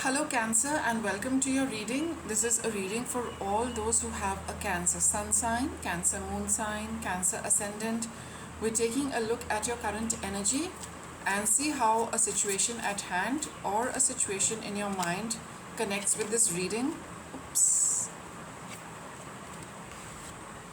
Hello Cancer and welcome to your reading. This is a reading for all those who have a Cancer sun sign, Cancer moon sign, Cancer ascendant. We're taking a look at your current energy and see how a situation at hand or a situation in your mind connects with this reading. Oops.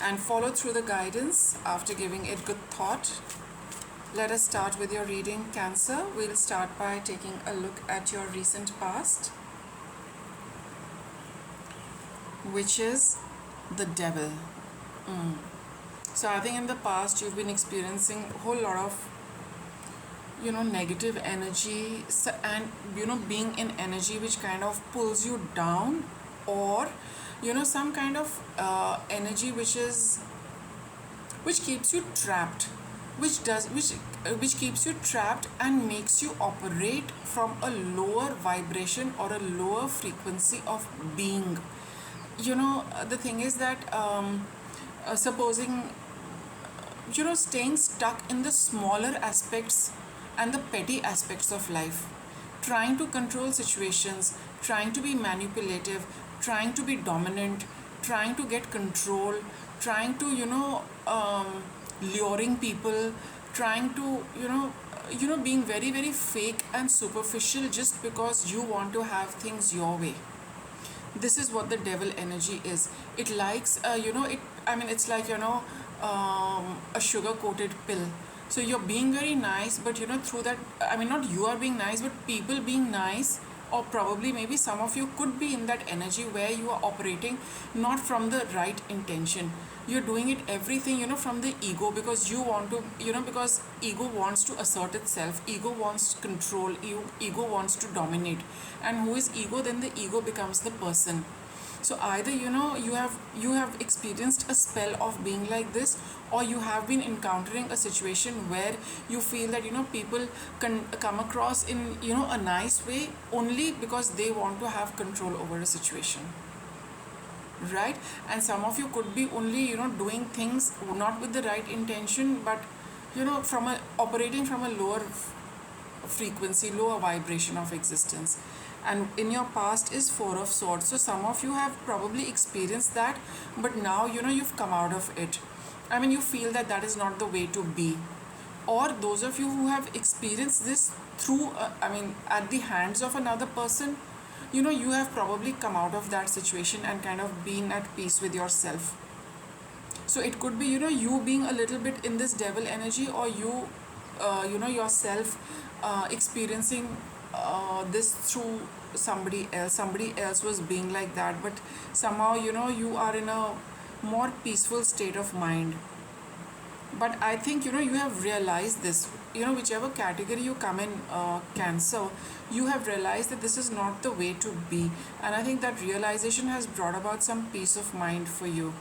And follow through the guidance after giving it good thought. Let us start with your reading, Cancer. We'll start by taking a look at your recent past, which is the devil. So I think in the past you've been experiencing a whole lot of negative energy, and being in energy which kind of pulls you down, or some kind of energy which keeps you trapped, which keeps you trapped and makes you operate from a lower vibration or a lower frequency of being. The thing is that supposing staying stuck in the smaller aspects and the petty aspects of life, trying to control situations, trying to be manipulative, trying to be dominant, trying to get control, trying to luring people, trying to being very very fake and superficial just because you want to have things your way. This is what the devil energy is. It likes it's like a sugar coated pill. So you're being very nice, but through that, not you are being nice, but people being nice, or probably maybe some of you could be in that energy where you are operating not from the right intention. You're doing it everything from the ego, because you want to because ego wants to assert itself, ego wants control, ego wants to dominate. And who is ego? Then the ego becomes the person. So either you have experienced a spell of being like this, or you have been encountering a situation where you feel that people can come across in a nice way only because they want to have control over a situation, right? And some of you could be only doing things not with the right intention, but from a operating from a lower frequency, lower vibration of existence. And in your past is Four of Swords. So some of you have probably experienced that, but now you've come out of it. You feel that that is not the way to be. Or those of you who have experienced this through at the hands of another person, you have probably come out of that situation and kind of been at peace with yourself. So it could be you being a little bit in this devil energy, or you yourself experiencing this through somebody else was being like that, but somehow you are in a more peaceful state of mind. But I think you have realized this, whichever category you come in, Cancer, you have realized that this is not the way to be. And I think that realization has brought about some peace of mind for you.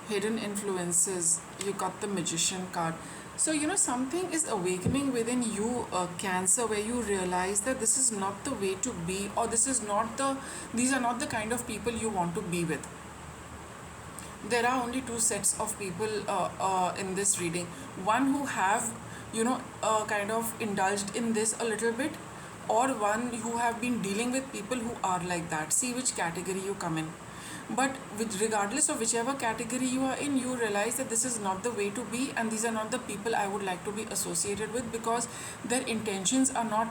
Hidden influences, you got the Magician card. So something is awakening within you, Cancer, where you realize that this is not the way to be, or these are not the kind of people you want to be with. There are only two sets of people in this reading. One who have kind of indulged in this a little bit, or one who have been dealing with people who are like that. See which category you come in. But regardless of whichever category you are in, you realize that this is not the way to be, and these are not the people I would like to be associated with, because their intentions are not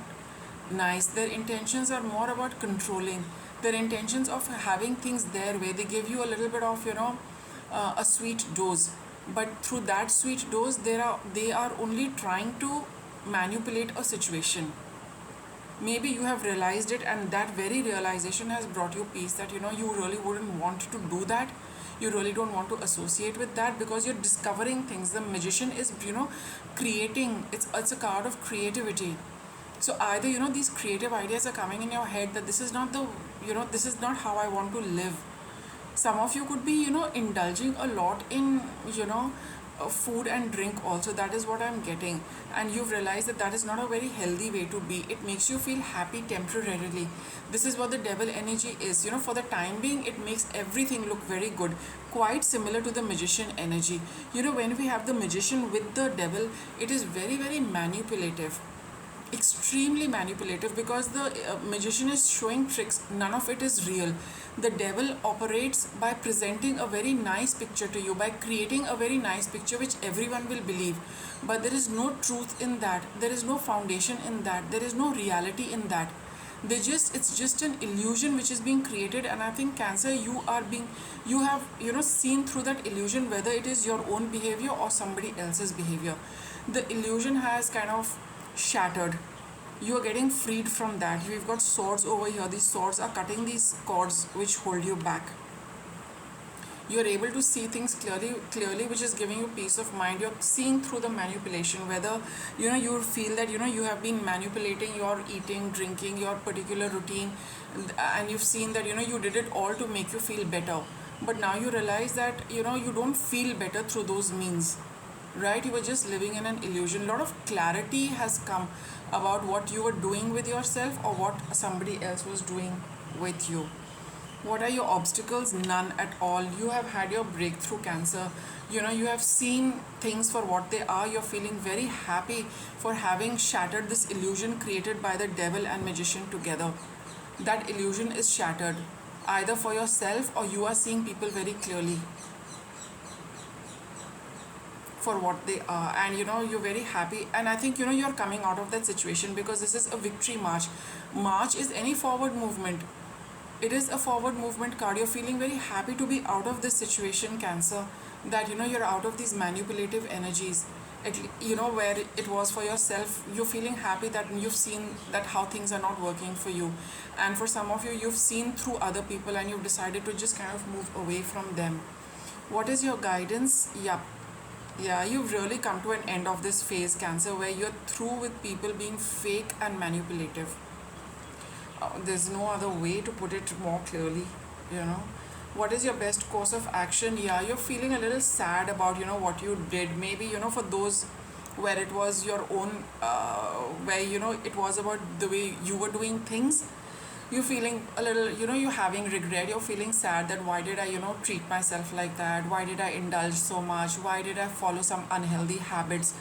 nice. Their intentions are more about controlling. Their intentions of having things their way. They give you a little bit of a sweet dose, but through that sweet dose they are only trying to manipulate a situation. Maybe you have realized it, and that very realization has brought you peace, that you really wouldn't want to do that. You really don't want to associate with that, because you're discovering things. The Magician is creating. It's a card of creativity. So either these creative ideas are coming in your head that this is not this is not how I want to live. Some of you could be indulging a lot in food and drink also. That is what I'm getting. And you've realized that that is not a very healthy way to be. It makes you feel happy temporarily. This is what the devil energy is. For the time being, it makes everything look very good, quite similar to the Magician energy. When we have the Magician with the devil, it is very very manipulative. extremely manipulative, because the magician is showing tricks, none of it is real. The devil operates by presenting a very nice picture to you, by creating a very nice picture which everyone will believe, but there is no truth in that, there is no foundation in that, there is no reality in that. It's just an illusion which is being created. And I think Cancer, you have seen through that illusion, whether it is your own behavior or somebody else's behavior. The illusion has kind of shattered. You are getting freed from that. You've got swords over here, these swords are cutting these cords which hold you back. You're able to see things clearly, which is giving you peace of mind. You're seeing through the manipulation, whether you feel that you have been manipulating your eating, drinking, your particular routine, and you've seen that you did it all to make you feel better, but now you realize that you don't feel better through those means, right? You were just living in an illusion. A lot of clarity has come about what you were doing with yourself or what somebody else was doing with you. What are your obstacles? None at all. You have had your breakthrough, Cancer. You have seen things for what they are. You're feeling very happy for having shattered this illusion created by the devil and magician together. That illusion is shattered, either for yourself or you are seeing people very clearly for what they are, and you're very happy. And I think you're coming out of that situation, because this is a victory march. March is any forward movement. It is a forward movement card. You're feeling very happy to be out of this situation, Cancer, that you're out of these manipulative energies. Where it was for yourself, you're feeling happy that you've seen that how things are not working for you, and for some of you, you've seen through other people and you've decided to just kind of move away from them. What is your guidance? Yeah, you've really come to an end of this phase, Cancer, where you're through with people being fake and manipulative. There's no other way to put it more clearly, you know. What is your best course of action? Yeah, you're feeling a little sad about, what you did. Maybe, for those where it was your own, where, it was about the way you were doing things. You're feeling a little, you're having regret. You're feeling sad that why did I, treat myself like that? Why did I indulge so much? Why did I follow some unhealthy habits?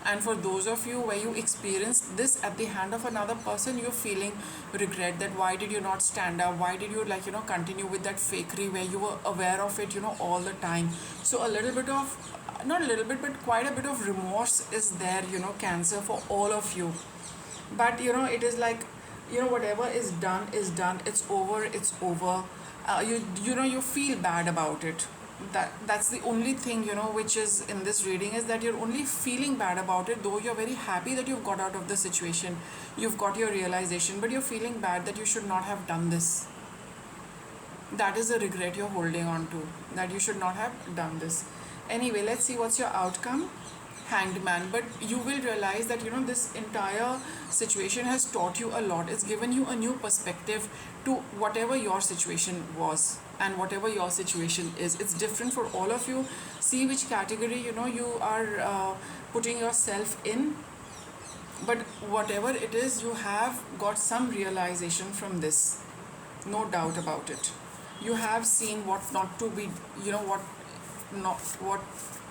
And for those of you where you experienced this at the hand of another person, you're feeling regret that why did you not stand up? Why did you continue with that fakery where you were aware of it, all the time? So a little bit of, not a little bit, but quite a bit of remorse is there, Cancer, for all of you. But it is like, whatever is done, it's over, you feel bad about it. That's the only thing, which is in this reading, is that you're only feeling bad about it, though you're very happy that you've got out of the situation, you've got your realization, but you're feeling bad that you should not have done this. That is a regret you're holding on to, that you should not have done this. Anyway, let's see what's your outcome. Hanged Man. But you will realize that this entire situation has taught you a lot. It's given you a new perspective to whatever your situation was and whatever your situation is. It's different for all of you. See which category you are putting yourself in, but whatever it is, you have got some realization from this, no doubt about it. You have seen what not to be, what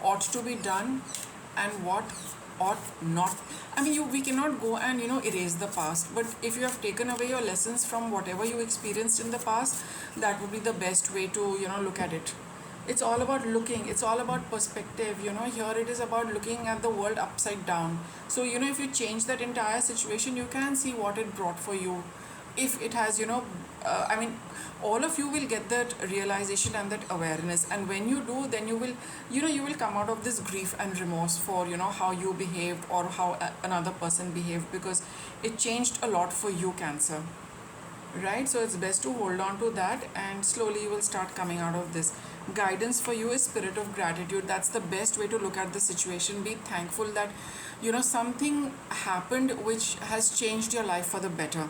ought to be done and what ought not. I mean, we cannot go and erase the past, but if you have taken away your lessons from whatever you experienced in the past, that would be the best way to look at it. It's all about looking, it's all about perspective. Here it is about looking at the world upside down. So if you change that entire situation, you can see what it brought for you. If it has I mean, all of you will get that realization and that awareness, and when you do, then you will you will come out of this grief and remorse for how you behaved or how another person behaved, because it changed a lot for you, Cancer, right? So it's best to hold on to that, and slowly you will start coming out of this. Guidance for you is spirit of gratitude. That's the best way to look at the situation. Be thankful that something happened which has changed your life for the better.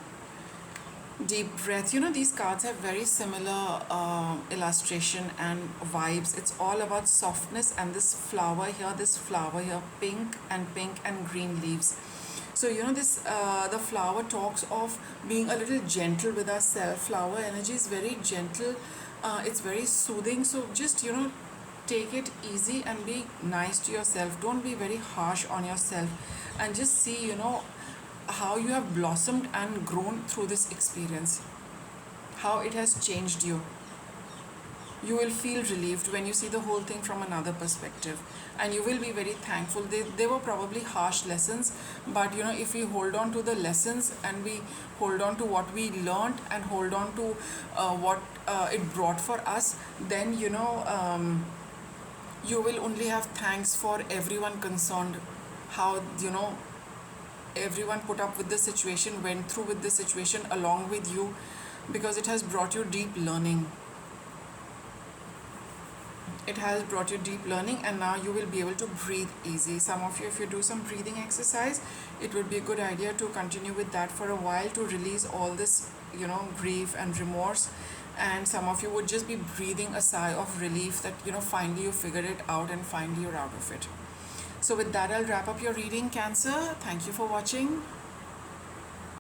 Deep breath. These cards have very similar illustration and vibes. It's all about softness, and this flower here, pink and green leaves. So this the flower talks of being a little gentle with ourselves. Flower energy is very gentle. It's very soothing. So just take it easy and be nice to yourself. Don't be very harsh on yourself, and just see how you have blossomed and grown through this experience, how it has changed you. You will feel relieved when you see the whole thing from another perspective, and you will be very thankful. They were probably harsh lessons, but if we hold on to the lessons and we hold on to what we learned and hold on to what it brought for us, then you will only have thanks for everyone concerned, how everyone put up with the situation, went through with the situation along with you, because it has brought you deep learning. It has brought you deep learning, and now you will be able to breathe easy. Some of you, if you do some breathing exercise, it would be a good idea to continue with that for a while to release all this grief and remorse. And some of you would just be breathing a sigh of relief that finally you figured it out and finally you're out of it. So with that, I'll wrap up your reading, Cancer. Thank you for watching.